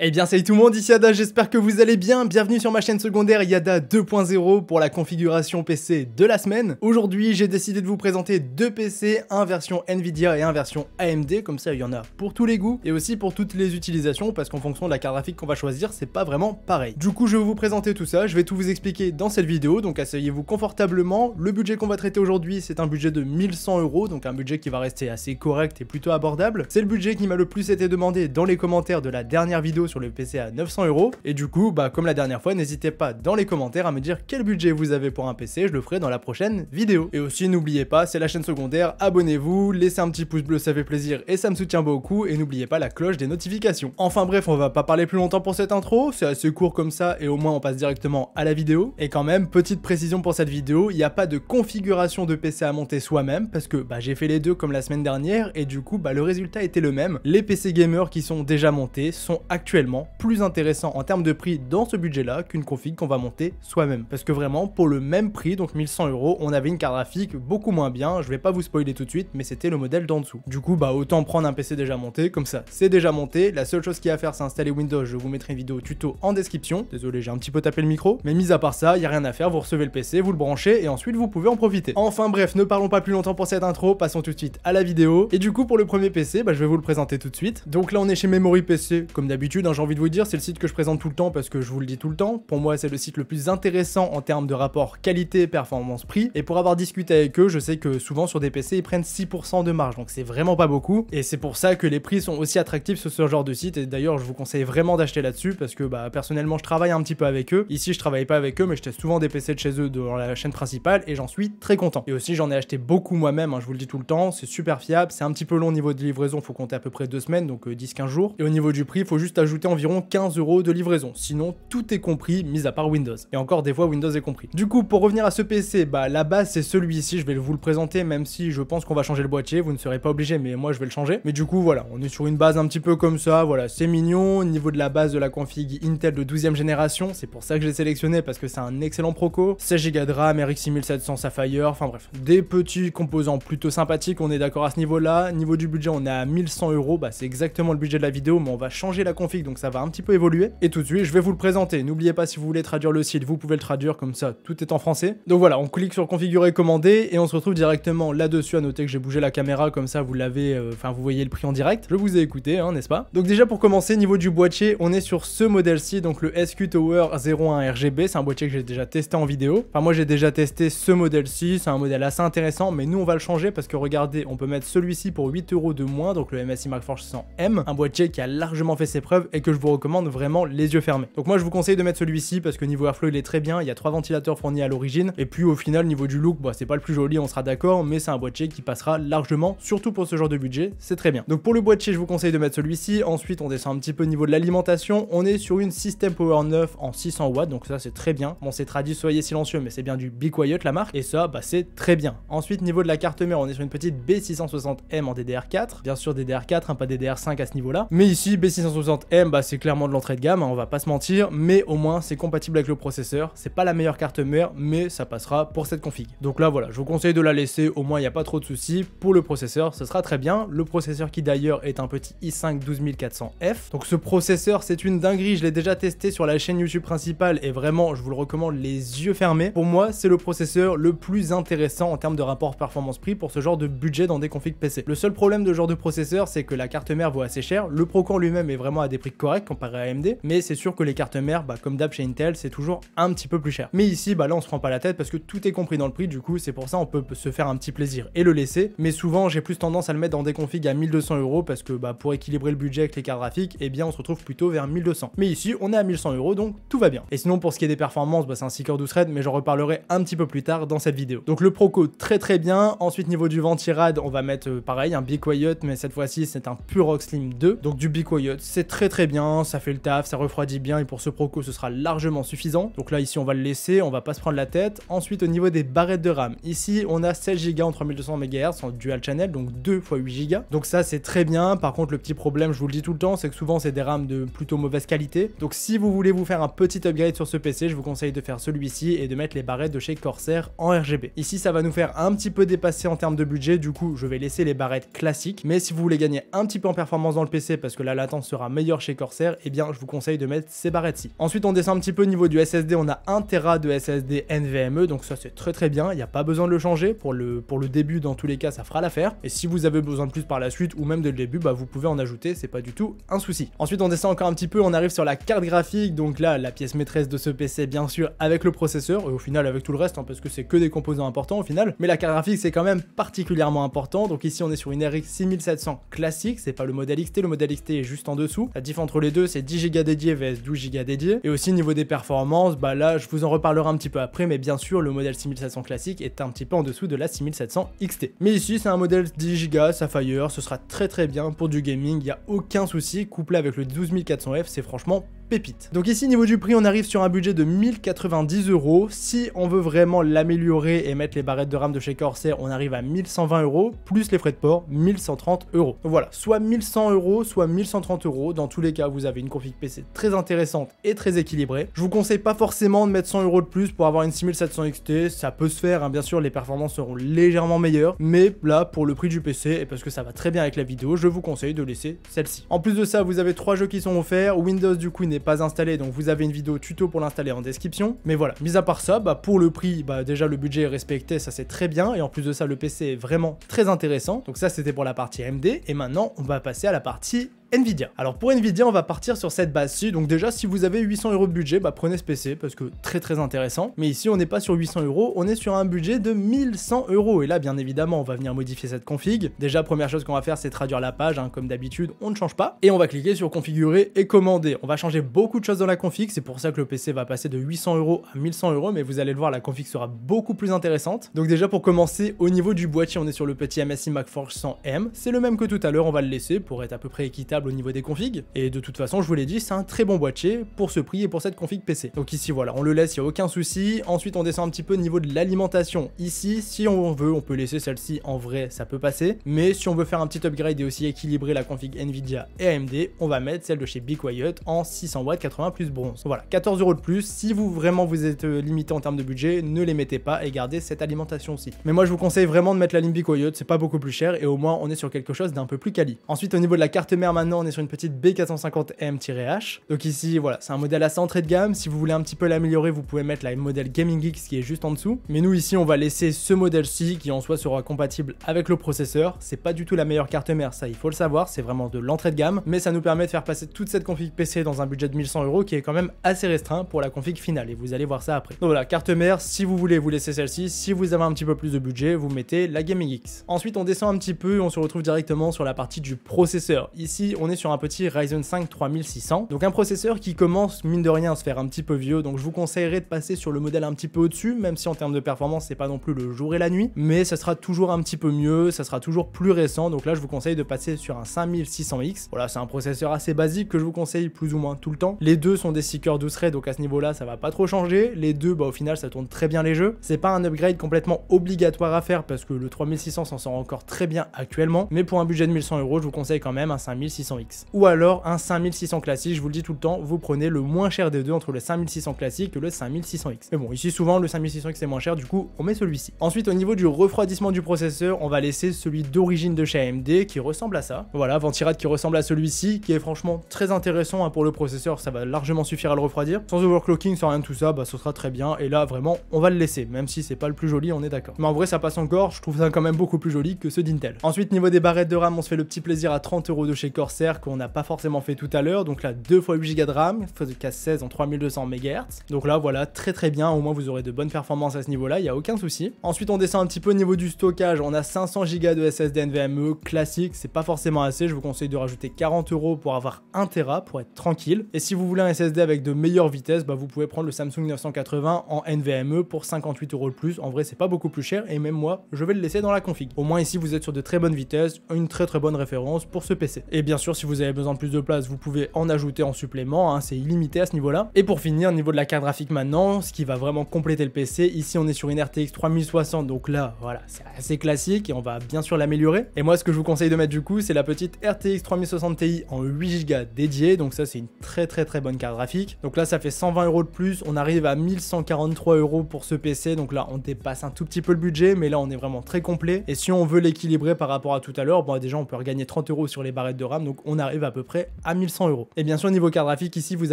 Eh bien salut tout le monde, ici Yada, j'espère que vous allez bien, bienvenue sur ma chaîne secondaire Yada 2.0 pour la configuration PC de la semaine. Aujourd'hui j'ai décidé de vous présenter deux PC, un version Nvidia et un version AMD, comme ça il y en a pour tous les goûts et aussi pour toutes les utilisations parce qu'en fonction de la carte graphique qu'on va choisir c'est pas vraiment pareil. Du coup je vais vous présenter tout ça, je vais tout vous expliquer dans cette vidéo, donc asseyez-vous confortablement. Le budget qu'on va traiter aujourd'hui c'est un budget de 1100 €, donc un budget qui va rester assez correct et plutôt abordable. C'est le budget qui m'a le plus été demandé dans les commentaires de la dernière vidéo sur le PC à 900 €. Et du coup, comme la dernière fois, n'hésitez pas dans les commentaires à me dire quel budget vous avez pour un PC, je le ferai dans la prochaine vidéo. Et aussi, n'oubliez pas, c'est la chaîne secondaire, abonnez-vous, laissez un petit pouce bleu, ça fait plaisir et ça me soutient beaucoup. Et n'oubliez pas la cloche des notifications. Enfin bref, on va pas parler plus longtemps pour cette intro, c'est assez court comme ça et au moins on passe directement à la vidéo. Et quand même, petite précision pour cette vidéo, il n'y a pas de configuration de PC à monter soi-même parce que j'ai fait les deux comme la semaine dernière et du coup, le résultat était le même. Les PC gamers qui sont déjà montés sont actuellement plus intéressant en termes de prix dans ce budget là qu'une config qu'on va monter soi-même, parce que vraiment pour le même prix, donc 1100 €, on avait une carte graphique beaucoup moins bien. Je vais pas vous spoiler tout de suite, mais c'était le modèle d'en dessous. Du coup autant prendre un PC déjà monté, comme ça c'est déjà monté. La seule chose qu'il y a à faire c'est installer Windows. Je vous mettrai une vidéo tuto en description, désolé j'ai un petit peu tapé le micro, mais mis à part ça il y a rien à faire, vous recevez le PC, vous le branchez et ensuite vous pouvez en profiter. Enfin bref, ne parlons pas plus longtemps pour cette intro, passons tout de suite à la vidéo. Et du coup pour le premier PC, je vais vous le présenter tout de suite. Donc là on est chez Memory PC comme d'habitude, j'ai envie de vous dire, c'est le site que je présente tout le temps parce que je vous le dis tout le temps. Pour moi, c'est le site le plus intéressant en termes de rapport qualité, performance, prix. Et pour avoir discuté avec eux, je sais que souvent sur des PC, ils prennent 6% de marge. Donc c'est vraiment pas beaucoup. Et c'est pour ça que les prix sont aussi attractifs sur ce genre de site. Et d'ailleurs, je vous conseille vraiment d'acheter là-dessus parce que personnellement, je travaille un petit peu avec eux. Ici, je travaille pas avec eux, mais je teste souvent des PC de chez eux dans la chaîne principale et j'en suis très content. Et aussi, j'en ai acheté beaucoup moi-même, je vous le dis tout le temps. C'est super fiable. C'est un petit peu long au niveau de livraison. Faut compter à peu près 2 semaines, donc 10-15 jours. Et au niveau du prix, il faut juste ajouter environ 15 € de livraison. Sinon, tout est compris, mis à part Windows. Et encore, des fois, Windows est compris. Du coup, pour revenir à ce PC, la base, c'est celui-ci. Je vais vous le présenter, même si je pense qu'on va changer le boîtier. Vous ne serez pas obligé, mais moi, je vais le changer. Mais du coup, voilà, on est sur une base un petit peu comme ça. Voilà, c'est mignon. Au niveau de la base de la config Intel de 12e génération, c'est pour ça que je l'ai sélectionné, parce que c'est un excellent proco. 16 Go de RAM, RX 6700 Sapphire, enfin bref. Des petits composants plutôt sympathiques, on est d'accord à ce niveau-là. Niveau du budget, on est à 1100 €. C'est exactement le budget de la vidéo, mais on va changer la config, donc ça va un petit peu évoluer. Et tout de suite, je vais vous le présenter. N'oubliez pas, si vous voulez traduire le site, vous pouvez le traduire, comme ça tout est en français. Donc voilà, on clique sur configurer, commander et on se retrouve directement là-dessus. À noter que j'ai bougé la caméra, comme ça vous l'avez, vous voyez le prix en direct. Je vous ai écouté, n'est-ce pas? Donc déjà pour commencer, niveau du boîtier, on est sur ce modèle-ci, donc le SQ Tower 01 RGB. C'est un boîtier que j'ai déjà testé en vidéo. Enfin moi j'ai déjà testé ce modèle-ci, c'est un modèle assez intéressant, mais nous on va le changer parce que regardez, on peut mettre celui-ci pour 8 € de moins, donc le MSI Markforged 100M, un boîtier qui a largement fait ses preuves et que je vous recommande vraiment les yeux fermés. Donc moi je vous conseille de mettre celui-ci parce que niveau airflow il est très bien, il y a 3 ventilateurs fournis à l'origine et puis au final niveau du look, c'est pas le plus joli, on sera d'accord, mais c'est un boîtier qui passera largement, surtout pour ce genre de budget, c'est très bien. Donc pour le boîtier je vous conseille de mettre celui-ci. Ensuite on descend un petit peu au niveau de l'alimentation, on est sur une System Power 9 en 600 watts, donc ça c'est très bien. Bon c'est traduit soyez silencieux, mais c'est bien du Be Quiet la marque, et ça c'est très bien. Ensuite niveau de la carte mère, on est sur une petite B660M en DDR4, bien sûr DDR4, pas DDR5 à ce niveau là, mais ici B660M c'est clairement de l'entrée de gamme, on va pas se mentir, mais au moins c'est compatible avec le processeur. C'est pas la meilleure carte mère, mais ça passera pour cette config. Donc là voilà, je vous conseille de la laisser, au moins il n'y a pas trop de soucis. Pour le processeur, ce sera très bien. Le processeur qui d'ailleurs est un petit i5 12400F. Donc ce processeur c'est une dinguerie, je l'ai déjà testé sur la chaîne YouTube principale et vraiment je vous le recommande les yeux fermés. Pour moi c'est le processeur le plus intéressant en termes de rapport performance-prix pour ce genre de budget dans des configs PC. Le seul problème de ce genre de processeur c'est que la carte mère vaut assez cher. Le Procore lui-même est vraiment à des prix corrects comparé à AMD, mais c'est sûr que les cartes mères, comme d'hab chez Intel, c'est toujours un petit peu plus cher. Mais ici, là on se prend pas la tête parce que tout est compris dans le prix, du coup c'est pour ça on peut se faire un petit plaisir et le laisser. Mais souvent j'ai plus tendance à le mettre dans des configs à 1200 € parce que pour équilibrer le budget avec les cartes graphiques, on se retrouve plutôt vers 1200. Mais ici on est à 1100 € donc tout va bien. Et sinon pour ce qui est des performances, c'est un 6 core 12 threads, mais j'en reparlerai un petit peu plus tard dans cette vidéo. Donc le Proco très bien. Ensuite niveau du ventirad, on va mettre pareil un Be Quiet, mais cette fois-ci c'est un Purox Slim 2. Donc du Be Quiet, c'est très bien, ça fait le taf, ça refroidit bien et pour ce Proco ce sera largement suffisant. Donc là ici on va le laisser, on va pas se prendre la tête. Ensuite au niveau des barrettes de RAM, ici on a 16 Go en 3200 MHz en dual channel, donc 2 x 8 Go. Donc ça c'est très bien. Par contre le petit problème, je vous le dis tout le temps, c'est que souvent c'est des RAM de plutôt mauvaise qualité. Donc si vous voulez vous faire un petit upgrade sur ce PC, je vous conseille de faire celui-ci et de mettre les barrettes de chez Corsair en RGB. Ici ça va nous faire un petit peu dépasser en termes de budget, du coup je vais laisser les barrettes classiques. Mais si vous voulez gagner un petit peu en performance dans le PC parce que la latence sera meilleure chez Corsair, eh bien je vous conseille de mettre ces barrettes-ci. Ensuite on descend un petit peu au niveau du SSD, on a 1 Tera de SSD NVMe, donc ça c'est très bien, il n'y a pas besoin de le changer, pour le début dans tous les cas ça fera l'affaire, et si vous avez besoin de plus par la suite ou même dès le début, bah vous pouvez en ajouter, c'est pas du tout un souci. Ensuite on descend encore un petit peu, on arrive sur la carte graphique, donc là la pièce maîtresse de ce PC bien sûr avec le processeur, et au final avec tout le reste, hein, parce que c'est que des composants importants au final, mais la carte graphique c'est quand même particulièrement important, donc ici on est sur une RX 6700 classique, c'est pas le modèle XT, le modèle XT est juste en dessous, la diff entre les deux c'est 10 Go dédiés vs 12 Go dédiés, et aussi niveau des performances, bah là je vous en reparlerai un petit peu après, mais bien sûr le modèle 6700 classique est un petit peu en dessous de la 6700 XT. Mais ici c'est un modèle 10 Go Sapphire, ce sera très bien pour du gaming, il n'y a aucun souci, couplé avec le 12400F, c'est franchement pépite. Donc ici niveau du prix on arrive sur un budget de 1090 €. Si on veut vraiment l'améliorer et mettre les barrettes de RAM de chez Corsair, on arrive à 1120 € plus les frais de port 1130 €. Donc voilà, soit 1100 €, soit 1130 €. Dans tous les cas vous avez une config PC très intéressante et très équilibrée. Je vous conseille pas forcément de mettre 100 € de plus pour avoir une 6700 XT, ça peut se faire, hein. Bien sûr les performances seront légèrement meilleures, mais là pour le prix du PC et parce que ça va très bien avec la vidéo, je vous conseille de laisser celle-ci. En plus de ça vous avez 3 jeux qui sont offerts, Windows du coup n'est pas installé, donc vous avez une vidéo tuto pour l'installer en description, mais voilà, mis à part ça, bah pour le prix, bah déjà le budget est respecté, ça c'est très bien, et en plus de ça le PC est vraiment très intéressant, donc ça c'était pour la partie AMD, et maintenant on va passer à la partie Nvidia. Alors pour Nvidia on va partir sur cette base-ci, donc déjà si vous avez 800 € de budget, bah prenez ce PC parce que très intéressant, mais ici on n'est pas sur 800 €, on est sur un budget de 1100 €, et là bien évidemment on va venir modifier cette config. Déjà première chose qu'on va faire c'est traduire la page, hein, comme d'habitude on ne change pas, et on va cliquer sur configurer et commander. On va changer beaucoup de choses dans la config, c'est pour ça que le PC va passer de 800 € à 1100 €, mais vous allez le voir la config sera beaucoup plus intéressante. Donc déjà pour commencer, au niveau du boîtier on est sur le petit MSI MacForge 100M, c'est le même que tout à l'heure, on va le laisser pour être à peu près équitable au niveau des configs, et de toute façon je vous l'ai dit c'est un très bon boîtier pour ce prix et pour cette config PC. Donc ici voilà on le laisse, il n'y a aucun souci. Ensuite on descend un petit peu au niveau de l'alimentation. Ici si on veut on peut laisser celle-ci, en vrai ça peut passer, mais si on veut faire un petit upgrade et aussi équilibrer la config Nvidia et AMD, on va mettre celle de chez Be Quiet en 600 watts 80 plus bronze. Voilà, 14 € de plus. Si vous vraiment vous êtes limité en termes de budget, ne les mettez pas et gardez cette alimentation aussi. Mais moi je vous conseille vraiment de mettre la ligne Be Quiet, c'est pas beaucoup plus cher et au moins on est sur quelque chose d'un peu plus quali. Ensuite au niveau de la carte mère, maintenant on est sur une petite B450M-H. Donc ici voilà, c'est un modèle assez entrée de gamme. Si vous voulez un petit peu l'améliorer, vous pouvez mettre la modèle Gaming X qui est juste en dessous. Mais nous ici on va laisser ce modèle-ci qui en soi sera compatible avec le processeur. C'est pas du tout la meilleure carte mère, ça il faut le savoir, c'est vraiment de l'entrée de gamme, mais ça nous permet de faire passer toute cette config PC dans un budget de 1100 € qui est quand même assez restreint pour la config finale, et vous allez voir ça après. Donc voilà, carte mère, si vous voulez vous laissez celle-ci, si vous avez un petit peu plus de budget, vous mettez la Gaming X. Ensuite on descend un petit peu, on se retrouve directement sur la partie du processeur. Ici on est sur un petit Ryzen 5 3600, donc un processeur qui commence mine de rien à se faire un petit peu vieux, donc je vous conseillerais de passer sur le modèle un petit peu au-dessus, même si en termes de performance c'est pas non plus le jour et la nuit, mais ça sera toujours un petit peu mieux, ça sera toujours plus récent, donc là je vous conseille de passer sur un 5600X. Voilà, c'est un processeur assez basique que je vous conseille plus ou moins tout le temps. Les deux sont des 6 cœurs 12 threads, donc à ce niveau là ça va pas trop changer. Les deux bah au final ça tourne très bien les jeux, c'est pas un upgrade complètement obligatoire à faire parce que le 3600 s'en sort encore très bien actuellement, mais pour un budget de 1100 €, je vous conseille quand même un 5600X ou alors un 5600 classique. Je vous le dis tout le temps, vous prenez le moins cher des deux entre le 5600 classique et le 5600X. Mais bon, ici souvent le 5600X est moins cher, du coup on met celui-ci. Ensuite au niveau du refroidissement du processeur, on va laisser celui d'origine de chez AMD qui ressemble à ça. Voilà, Ventirad qui ressemble à celui-ci, qui est franchement très intéressant, hein, pour le processeur, ça va largement suffire à le refroidir. Sans overclocking, sans rien de tout ça, bah ce sera très bien, et là vraiment on va le laisser, même si c'est pas le plus joli, on est d'accord. Mais en vrai ça passe encore, je trouve ça quand même beaucoup plus joli que ceux d'Intel. Ensuite niveau des barrettes de RAM, on se fait le petit plaisir à 30 € de chez Corsair qu'on n'a pas forcément fait tout à l'heure, donc là 2 x 8 Go de RAM, casse 16 en 3200 MHz. Donc là voilà, très bien, au moins vous aurez de bonnes performances à ce niveau là, il n'y a aucun souci. Ensuite on descend un petit peu au niveau du stockage, on a 500 Go de SSD NVMe classique, c'est pas forcément assez, je vous conseille de rajouter 40 € pour avoir 1 Tera pour être tranquille. Et si vous voulez un SSD avec de meilleures vitesses, bah vous pouvez prendre le Samsung 980 en NVMe pour 58 € de plus. En vrai c'est pas beaucoup plus cher, et même moi je vais le laisser dans la config. Au moins ici vous êtes sur de très bonnes vitesses, une très bonne référence pour ce PC. Et bien sûr si vous avez besoin de plus de place, vous pouvez en ajouter en supplément, hein, c'est illimité à ce niveau là. Et pour finir, niveau de la carte graphique maintenant, ce qui va vraiment compléter le PC, ici on est sur une RTX 3060, donc là voilà c'est assez classique et on va bien sûr l'améliorer. Et moi ce que je vous conseille de mettre du coup, c'est la petite RTX 3060 Ti en 8 Go dédiée, donc ça c'est une très bonne carte graphique. Donc là ça fait 120 € de plus, on arrive à 1143 € pour ce PC, donc là on dépasse un tout petit peu le budget, mais là on est vraiment très complet. Et si on veut l'équilibrer par rapport à tout à l'heure, bon déjà on peut regagner 30 € sur les barrettes de RAM, donc donc on arrive à peu près à 1100 €. Et bien sûr niveau carte graphique ici vous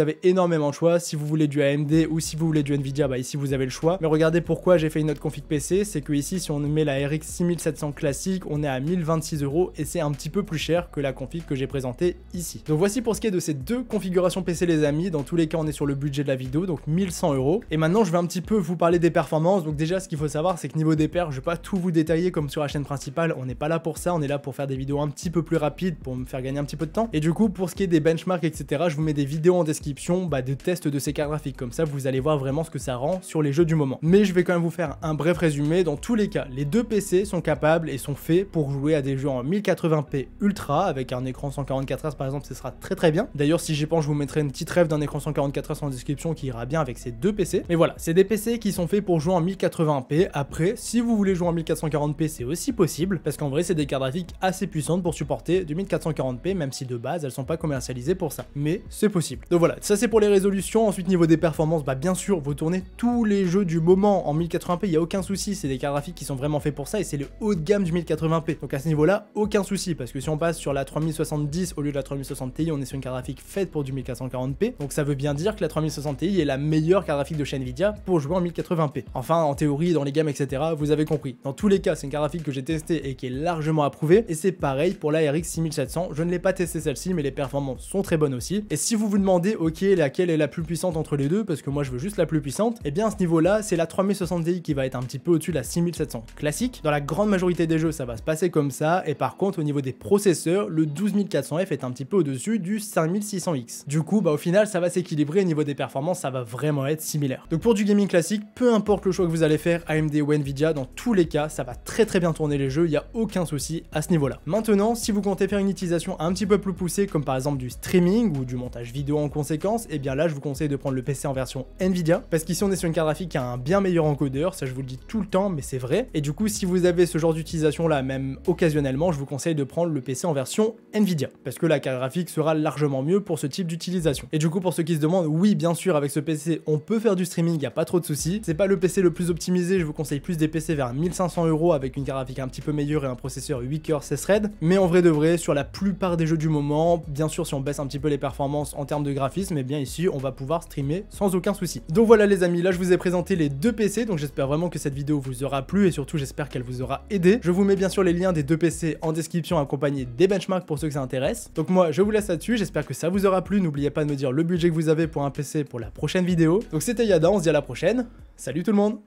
avez énormément de choix, si vous voulez du AMD ou si vous voulez du Nvidia, bah ici vous avez le choix. Mais regardez pourquoi j'ai fait une autre config PC, c'est que ici si on met la RX 6700 classique, on est à 1026 € et c'est un petit peu plus cher que la config que j'ai présentée ici. Donc voici pour ce qui est de ces deux configurations PC les amis, dans tous les cas on est sur le budget de la vidéo, donc 1100 €. Et maintenant je vais un petit peu vous parler des performances. Donc déjà ce qu'il faut savoir c'est que niveau des perfs, je vais pas tout vous détailler comme sur la chaîne principale, on n'est pas là pour ça, on est là pour faire des vidéos un petit peu plus rapides pour me faire gagner un petit peu de temps. Et du coup pour ce qui est des benchmarks etc, je vous mets des vidéos en description de tests de ces cartes graphiques, comme ça vous allez voir vraiment ce que ça rend sur les jeux du moment. Mais je vais quand même vous faire un bref résumé. Dans tous les cas, les deux PC sont capables et sont faits pour jouer à des jeux en 1080p ultra avec un écran 144 Hz par exemple, ce sera très bien. D'ailleurs si j'y pense je vous mettrai une petite rêve d'un écran 144 Hz en description qui ira bien avec ces deux PC. Mais voilà, c'est des PC qui sont faits pour jouer en 1080p. Après, si vous voulez jouer en 1440p, c'est aussi possible parce qu'en vrai c'est des cartes graphiques assez puissantes pour supporter du 1440p, même si de base elles sont pas commercialisées pour ça. Mais c'est possible. Donc voilà, ça c'est pour les résolutions. Ensuite niveau des performances, bien sûr vous tournez tous les jeux du moment en 1080p, il n'y a aucun souci, c'est des cartes graphiques qui sont vraiment faits pour ça et c'est le haut de gamme du 1080p. Donc à ce niveau là, aucun souci, parce que si on passe sur la 3070 au lieu de la 3060 Ti, on est sur une carte graphique faite pour du 1440p. Donc ça veut bien dire que la 3060 Ti est la meilleure carte graphique de chez Nvidia pour jouer en 1080p. Enfin en théorie, dans les gammes etc, vous avez compris. Dans tous les cas, c'est une carte graphique que j'ai testée et qui est largement approuvée, et c'est pareil pour la RX 6700. Je ne l'ai pas testé celle-ci, mais les performances sont très bonnes aussi. Et si vous vous demandez ok laquelle est la plus puissante entre les deux, parce que moi je veux juste la plus puissante, et bien à ce niveau là c'est la 3060 Ti qui va être un petit peu au-dessus de la 6700 classique. Dans la grande majorité des jeux ça va se passer comme ça, et par contre au niveau des processeurs, le 12400F est un petit peu au-dessus du 5600X. Du coup au final ça va s'équilibrer, au niveau des performances ça va vraiment être similaire. Donc pour du gaming classique, peu importe le choix que vous allez faire, AMD ou Nvidia, dans tous les cas ça va très bien tourner les jeux, il n'y a aucun souci à ce niveau là. Maintenant si vous comptez faire une utilisation un petit peu plus poussée comme par exemple du streaming ou du montage vidéo en conséquence, et bien là je vous conseille de prendre le PC en version Nvidia, parce qu'ici on est sur une carte graphique qui a un bien meilleur encodeur, ça je vous le dis tout le temps mais c'est vrai. Et du coup si vous avez ce genre d'utilisation là, même occasionnellement, je vous conseille de prendre le PC en version Nvidia, parce que la carte graphique sera largement mieux pour ce type d'utilisation. Et du coup pour ceux qui se demandent, oui bien sûr avec ce PC on peut faire du streaming, il n'y a pas trop de soucis. C'est pas le PC le plus optimisé, je vous conseille plus des PC vers 1500 € avec une carte graphique un petit peu meilleure et un processeur 8 coeurs 16 threads. Mais en vrai de vrai, sur la plupart des jeux du moment, bien sûr si on baisse un petit peu les performances en termes de graphisme, et bien ici on va pouvoir streamer sans aucun souci. Donc voilà les amis, là je vous ai présenté les deux PC, donc j'espère vraiment que cette vidéo vous aura plu et surtout j'espère qu'elle vous aura aidé. Je vous mets bien sûr les liens des deux PC en description accompagnés des benchmarks pour ceux que ça intéresse. Donc moi je vous laisse là-dessus, j'espère que ça vous aura plu, n'oubliez pas de me dire le budget que vous avez pour un PC pour la prochaine vidéo. Donc c'était Yada, on se dit à la prochaine, salut tout le monde.